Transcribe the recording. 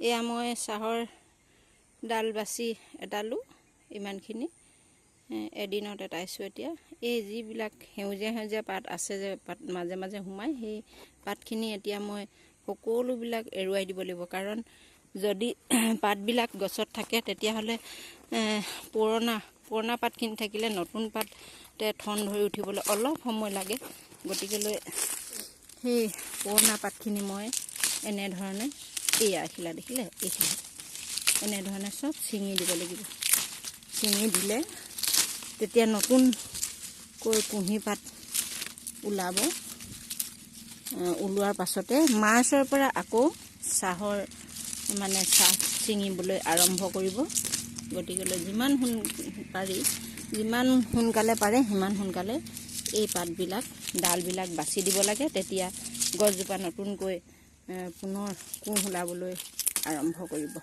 এয়া মই চাহৰ ডাল বাছি এটালো ইমানখিনি এদিনত এটাইছোঁ। এতিয়া এই যিবিলাক সেউজীয়া সেউজীয়া পাত আছে যে পাত মাজে মাজে সোমাই সেই পাতখিনি এতিয়া মই সকলোবিলাক এৰুৱাই দিব লাগিব। কাৰণ যদি পাতবিলাক গছত থাকে তেতিয়াহ'লে পুৰণা পাতখিনি থাকিলে নতুন পাতে ঠন ধৰি উঠিবলৈ অলপ সময় লাগে। গতিকেলৈ সেই পুৰণা পাতখিনি মই এনেধৰণে এয়া আহিলা দেখিলে এইখিনি এনেধৰণে চব ছিঙি দিব লাগিব। ছিঙি দিলে তেতিয়া নতুনকৈ কুঁহি পাত ওলাব। ওলোৱাৰ পাছতে মাৰ্চৰ পৰা আকৌ চাহ ছিঙিবলৈ আৰম্ভ কৰিব। গতিকেলৈ যিমান সোনকালে পাৰে সিমান সোনকালে এই পাতবিলাক ডালবিলাক বাছি দিব লাগে। তেতিয়া গছজোপা নতুনকৈ পুনৰ কুঁহ ওলাবলৈ আৰম্ভ কৰিব।